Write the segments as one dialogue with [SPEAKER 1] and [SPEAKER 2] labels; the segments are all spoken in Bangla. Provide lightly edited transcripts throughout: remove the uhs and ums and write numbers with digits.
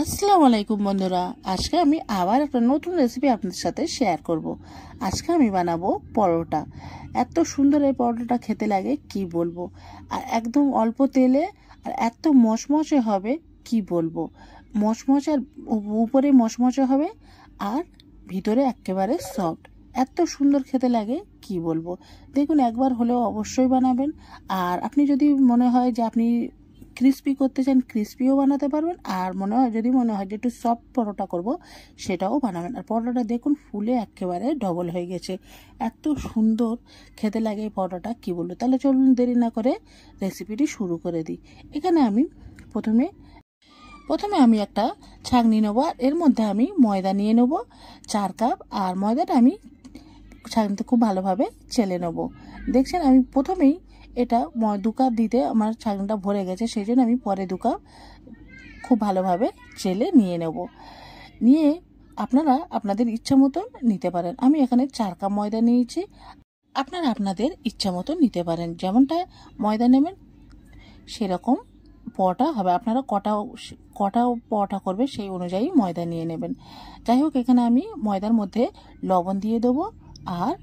[SPEAKER 1] আসসালামু আলাইকুম বন্ধুরা, আজকে আমি আবার একটা নতুন রেসিপি আপনাদের সাথে শেয়ার করব। আজকে আমি বানাবো পরোটা। এত সুন্দর এই পরোটাটা খেতে লাগে কি বলবো। আর একদম অল্প তেলে আর এত মচমচে হবে কি বলবো। মচমচে আর উপরে মচমচে হবে আর ভিতরে একেবারে সফট। এত সুন্দর খেতে লাগে কি বলবো। দেখুন, একবার হলেও অবশ্যই বানাবেন। আর আপনি যদি মনে হয় যে আপনি ক্রিস্পি করতে চান, ক্রিস্পিও বানাতে পারবেন। আর যদি মনে হয় যে একটু সফট পরোটা করব, সেটাও বানাবেন। আর পরোটাটা দেখুন ফুলে একেবারে ডবল হয়ে গেছে। এত সুন্দর খেতে লাগে এই পরোটাটা কি বলবো। তাহলে চলুন দেরি না করে রেসিপিটি শুরু করে দিই। এখানে আমি প্রথমে আমি একটা ছাঁকনি নেবো। আর এর মধ্যে আমি ময়দা নিয়ে নেব 4 কাপ। আর ময়দাটা আমি ছাঁকনিতে খুব ভালোভাবে চেলে নেব। দেখছেন, আমি প্রথমেই এটা 2 কাপ দিতে আমার ছাঁকনিটা ভরে গেছে, সেই জন্য আমি পরে 2 কাপ খুব ভালোভাবে চেলে নিয়ে নেব। নিয়ে আপনারা আপনাদের ইচ্ছা মতন নিতে পারেন। আমি এখানে 4 কাপ ময়দা নিয়েছি। আপনারা আপনাদের ইচ্ছা মতন নিতে পারেন, যেমনটা ময়দা নেবেন সেরকম পরোটা হবে। আপনারা কটা পরোটা করবে সেই অনুযায়ী ময়দা নিয়ে নেবেন। যাই হোক, এখানে আমি ময়দার মধ্যে লবণ দিয়ে দেবো আর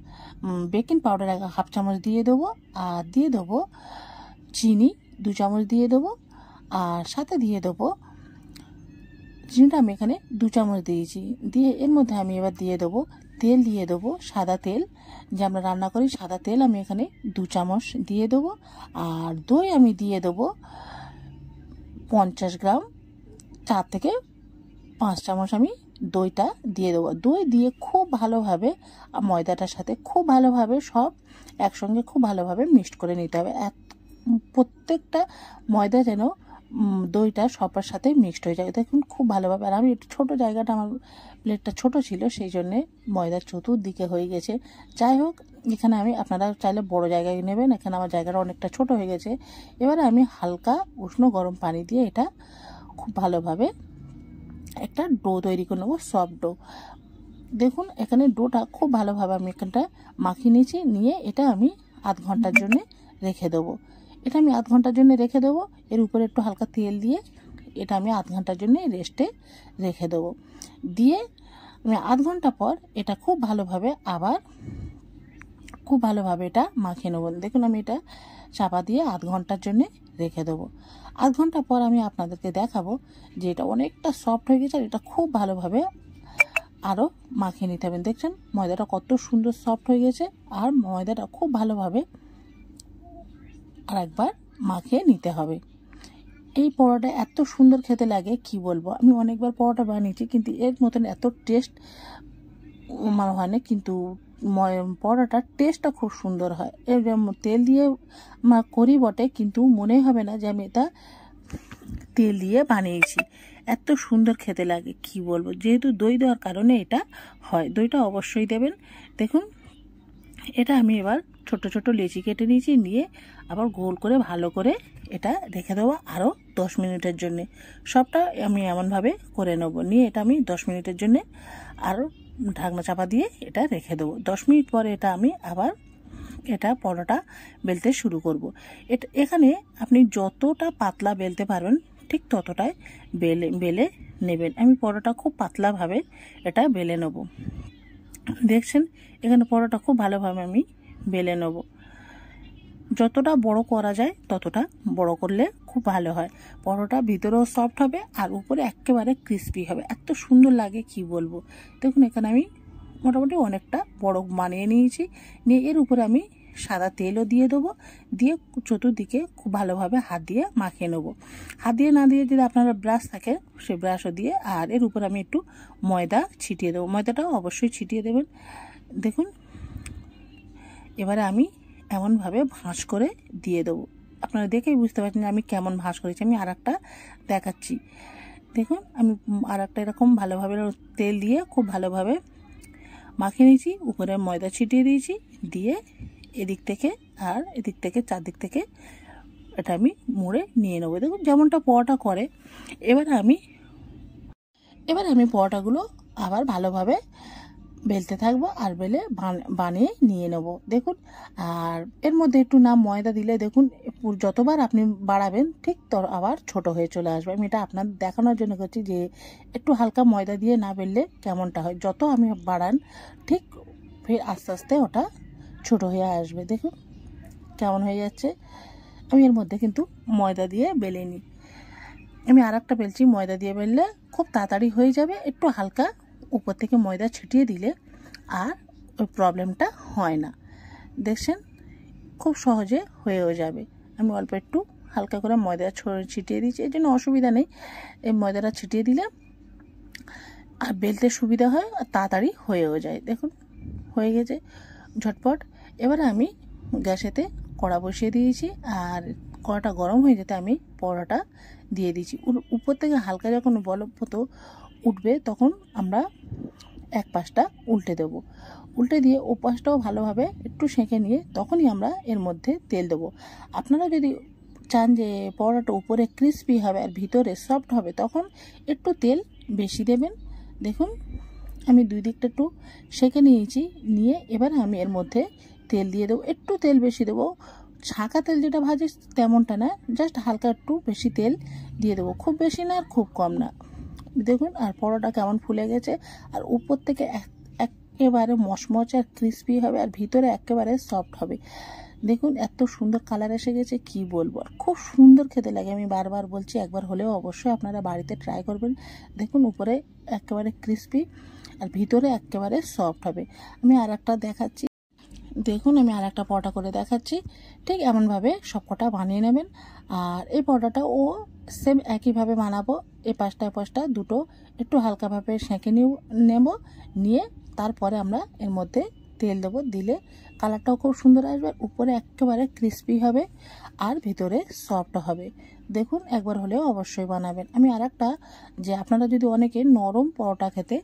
[SPEAKER 1] বেকিং পাউডার 1/2 চামচ দিয়ে দেবো। আর দিয়ে দেবো চিনি 2 চামচ দিয়ে দেবো। আর সাথে দিয়ে দেবো, চিনিটা আমি এখানে 2 চামচ দিয়েছি। দিয়ে এর মধ্যে আমি এবার দিয়ে দেবো তেল, দিয়ে দেবো সাদা তেল, যে আমরা রান্না করি সাদা তেল আমি এখানে 2 চামচ দিয়ে দেবো। আর দই আমি দিয়ে দেবো 50 গ্রাম, 4 থেকে 5 চামচ আমি দইটা দিয়ে দেবো। দই দিয়ে খুব ভালোভাবে ময়দাটার সাথে খুব ভালোভাবে সব একসঙ্গে খুব ভালোভাবে মিক্সড করে নিতে হবে। প্রত্যেকটা ময়দা যেন দইটা সবার সাথে মিক্সড হয়ে যায়। দেখুন খুব ভালোভাবে। আর আমি একটু ছোটো জায়গাটা, আমার প্লেটটা ছোট ছিল, সেই জন্যে ময়দার চতুর্দিকে হয়ে গেছে। যাই হোক, এখানে আমি, আপনারা চাইলে বড় জায়গায় নেবেন, এখানে আমার জায়গাটা অনেকটা ছোট হয়ে গেছে। এবারে আমি হালকা উষ্ণ গরম পানি দিয়ে এটা খুব ভালোভাবে একটা ডো তৈরি করে নেবো, সফট ডো। দেখুন এখানে ডোটা খুব ভালোভাবে আমি এখানটা মাখিয়ে নিয়েছি। নিয়ে এটা আমি আধ ঘন্টার জন্য রেখে দেবো। এটা আমি আধ ঘন্টার জন্য রেখে দেবো। এর উপরে একটু হালকা তেল দিয়ে এটা আমি আধ ঘন্টার জন্য রেস্টে রেখে দেবো। দিয়ে আমি আধ ঘন্টা পর এটা খুব ভালোভাবে এটা মাখিয়ে নেবো। দেখুন আমি এটা চাপা দিয়ে আধ ঘন্টার জন্য রেখে দেবো। আধ ঘন্টা পর আমি আপনাদেরকে দেখাবো যে এটা অনেকটা সফট হয়ে গেছে। আর এটা খুব ভালোভাবে আরও মাখিয়ে নিতে হবে। দেখছেন ময়দাটা কত সুন্দর সফট হয়ে গেছে। আর ময়দাটা খুব ভালোভাবে আর একবার মাখিয়ে নিতে হবে। এই পরোটা এত সুন্দর খেতে লাগে কি বলবো। আমি অনেকবার পরোটা বানিয়েছি, কিন্তু এর মতন এত টেস্ট মানে হয় না। কিন্তু পরোটার টেস্টটা খুব সুন্দর হয়। এর তেল দিয়ে করি বটে, কিন্তু মনে হবে না যে আমি এটা তেল দিয়ে বানিয়েছি। এত সুন্দর খেতে লাগে কি বলবো। যেহেতু দই দেওয়ার কারণে এটা হয়, দইটা অবশ্যই দেবেন। দেখুন এটা আমি এবার ছোট ছোট লেচি কেটে নিয়েছি। নিয়ে আবার গোল করে ভালো করে এটা রেখে দেবো আরও 10 মিনিটের জন্য। সবটা আমি এমনভাবে করে নেব। নিয়ে এটা আমি 10 মিনিটের জন্য আরও ঢাকনা চাপা দিয়ে এটা রেখে দেবো। 10 মিনিট পরে এটা আমি আবার পরোটা বেলতে শুরু করব। এখানে আপনি যতটা পাতলা বেলতে পারবেন ঠিক ততটাই বেলে নেবেন। আমি পরোটা খুব পাতলাভাবে এটা বেলে নেব। দেখছেন এখানে পরোটা খুব ভালোভাবে আমি বেলে নেব। যতটা বড় করা যায় ততটা বড় করলে খুব ভালো হয়। পরোটা ভিতরেও সফট হবে আর উপরে একেবারে ক্রিস্পি হবে। এত সুন্দর লাগে কি বলবো। দেখুন এখানে আমি মোটামুটি অনেকটা বড় বানিয়ে নিয়েছি। নিয়ে এর উপরে আমি সাদা তেলও দিয়ে দেবো। দিয়ে চতুর্দিকে খুব ভালোভাবে হাত দিয়ে মাখিয়ে নেবো। হাত দিয়ে না দিয়ে যদি আপনারা ব্রাশ থাকে সেই ব্রাশও দিয়ে, আর এর উপরে আমি একটু ময়দা ছিটিয়ে দেবো। ময়দাটাও অবশ্যই ছিটিয়ে দেবেন। দেখুন এবারে আমি এমনভাবে ভাঁজ করে দিয়ে দেবো। আপনারা দেখেই বুঝতে পারছেন আমি কেমন ভাঁজ করেছি। আমি আর একটা দেখাচ্ছি। দেখুন আমি আর একটা এরকম ভালোভাবে তেল দিয়ে খুব ভালোভাবে মাখিয়ে নিয়েছি। উপরে ময়দা ছিটিয়ে দিয়েছি। দিয়ে এদিক থেকে আর এদিক থেকে চারদিক থেকে এটা আমি মুড়ে নিয়ে নেবো। দেখুন যেমনটা পরোটা করে। এবার আমি পরোটাগুলো আবার ভালোভাবে বেলতে থাকবো আর বেলে বানিয়ে নিয়ে নেব। দেখুন, আর এর মধ্যে একটু ময়দা দিলে দেখুন যতবার আপনি বাড়াবেন ঠিক আবার ছোট হয়ে চলে আসবে। আমি এটা আপনার দেখানোর জন্য করছি যে একটু হালকা ময়দা দিয়ে না বেললে কেমনটা হয়। যত আমি বাড়ান ঠিক ফের আস্তে আস্তে ওটা ছোট হয়ে আসবে। দেখুন কেমন হয়ে যাচ্ছে। আমি এর মধ্যে কিন্তু ময়দা দিয়ে বেলে নিই। আমি আর একটা বেলছি, ময়দা দিয়ে বেললে খুব তাড়াতাড়ি হয়ে যাবে। একটু হালকা উপর থেকে ময়দা ছিটিয়ে দিলে আর ওই প্রবলেমটা হয় না। দেখছেন খুব সহজে হয়েও যাবে। আমি অল্প একটু হালকা করে ময়দা ছিটিয়ে দিয়েছি, এই জন্য অসুবিধা নেই। এই ময়দাটা ছিটিয়ে দিলে আর বেলতে সুবিধা হয় আর তাড়াতাড়ি হয়েও যায়। দেখুন হয়ে গেছে ঝটপট। এবারে আমি গ্যাসেতে কড়া বসিয়ে দিয়েছি আর কড়াটা গরম হয়ে যেতে আমি পরোটা দিয়ে দিয়েছি। উপর থেকে হালকা যখন বলবত উঠবে তখন আমরা এক পাশটা উল্টে দেবো। উল্টে দিয়ে ও পাশটাও ভালোভাবে একটু সেঁকে নিয়ে তখনই আমরা এর মধ্যে তেল দেবো। আপনারা যদি চান যে পরোটাটা উপরে ক্রিস্পি হবে আর ভিতরে সফট হবে তখন একটু তেল বেশি দেবেন। দেখুন আমি দুই দিকটা একটু সেঁকে নিয়েছি, নিয়ে এবারে আমি এর মধ্যে তেল দিয়ে দেবো। একটু তেল বেশি দেবো, ছাঁকা তেল যেটা ভাজি তেমনটা না, জাস্ট হালকা একটু বেশি তেল দিয়ে দেবো, খুব বেশি না আর খুব কম না। দেখুন আর পরোটা কেমন ফুলে গেছে আর উপর থেকে একেবারে মচমচে আর ক্রিস্পি হবে আর ভিতরে একেবারে সফট হবে। দেখুন এত সুন্দর কালার এসে গেছে কি বলবো, আর খুব সুন্দর খেতে লাগে। আমি বারবার বলছি একবার হলেও অবশ্যই আপনারা বাড়িতে ট্রাই করবেন। দেখুন উপরে একেবারে ক্রিস্পি আর ভিতরে একেবারে সফট হবে। আমি আর একটা দেখাচ্ছি, দেখুন আমি আর একটা পরোটা করে দেখাচ্ছি। ঠিক এমনভাবে সবকটা বানিয়ে নেবেন। আর এই পরোটাটা সেম একইভাবে বানাবো। এই পাশটা দুটো একটু হালকাভাবে সেঁকে নেব, নিয়ে তারপরে আমরা এর মধ্যে তেল দেবো। দিলে কালারটাও খুব সুন্দর আসবে, উপরে একেবারে ক্রিস্পি হবে আর ভিতরে সফট হবে। দেখুন একবার হলেও অবশ্যই বানাবেন। আমি আর একটা যে আপনারা যদি অনেকে নরম পরোটা খেতে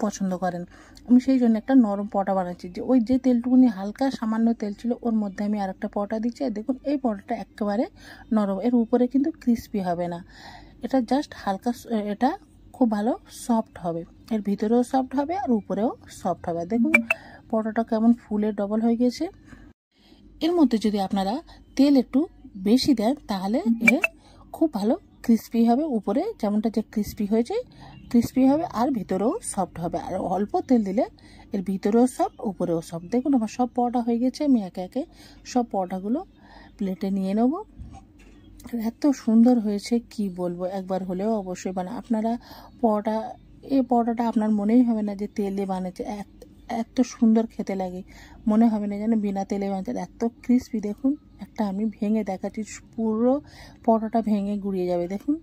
[SPEAKER 1] পছন্দ করেন, আমি সেই জন্য একটা নরম পরোটা বানাচ্ছি। যে ওই যে তেলটুকুনি হালকা সামান্য তেল ছিল ওর মধ্যে আমি আর একটা পরোটা দিচ্ছি। দেখুন এই পরোটাটা একেবারে নরম, এর উপরে কিন্তু ক্রিস্পি হবে না, এটা জাস্ট হালকা, এটা খুব ভালো সফট হবে, এর ভিতরেও সফট হবে আর উপরেও সফট হবে। দেখুন পরোটাটা কেমন ফুলে ডবল হয়ে গেছে। এর মধ্যে যদি আপনারা তেল একটু বেশি দেন তাহলে এর খুব ভালো ক্রিস্পি হবে, উপরে যেমনটা যে ক্রিস্পি হয়েছে ক্রিস্পি হবে আর ভিতরেও সফট হবে। আর অল্প তেল দিলে এর ভিতরেও সফট উপরেও সফট। দেখুন আমার সব পরোটা হয়ে গেছে, আমি একে একে সব পরোটাগুলো প্লেটে নিয়ে নেব। এত সুন্দর হয়েছে কি বলবো, একবার হলেও অবশ্যই বানান আপনারা পরোটা। এই পরোটাটা আপনার মনেই হবে না যে তেলে বানিয়েছে, এত সুন্দর খেতে লাগে, মনে হবে না যেন বিনা তেলে বানিয়েছে, এত ক্রিস্পি। দেখুন একটা আমি ভেঙে দেখাচ্ছি, পুরো পরোটাটা ভেঙে গুড়িয়ে যাবে। দেখুন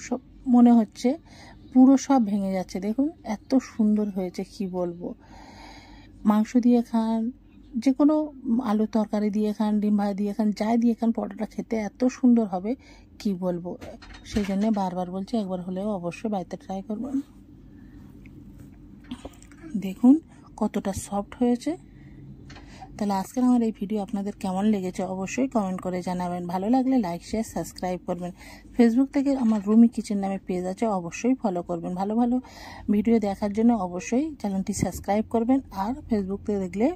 [SPEAKER 1] সব মনে হচ্ছে পুরো সব ভেঙে যাচ্ছে। দেখুন এত সুন্দর হয়েছে কি বলবো। মাংস দিয়ে খান, যে কোনো আলু তরকারি দিয়ে খান, ডিম ভাজা দিয়ে খান, যাই দিয়ে খান, পরোটাটা খেতে এত সুন্দর হবে কি বলবো। সেই জন্য বারবার বলছি একবার হলেও অবশ্যই বাড়িতে ট্রাই করবেন। দেখুন কতটা সফট হয়েছে। তাহলে আজকের আমার এই ভিডিও আপনাদের কেমন লেগেছে অবশ্যই কমেন্ট করে জানাবেন। ভালো লাগলে লাইক শেয়ার সাবস্ক্রাইব করবেন। ফেসবুক থেকে আমার রুমি কিচেন নামে পেজ আছে, অবশ্যই ফলো করবেন। ভালো ভালো ভিডিও দেখার জন্য অবশ্যই চ্যানেলটি সাবস্ক্রাইব করবেন আর ফেসবুক থেকে দেখলে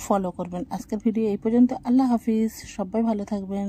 [SPEAKER 1] ফলো করবেন। আজকের ভিডিও এই পর্যন্ত। আল্লাহ হাফিজ, সবাই ভালো থাকবেন।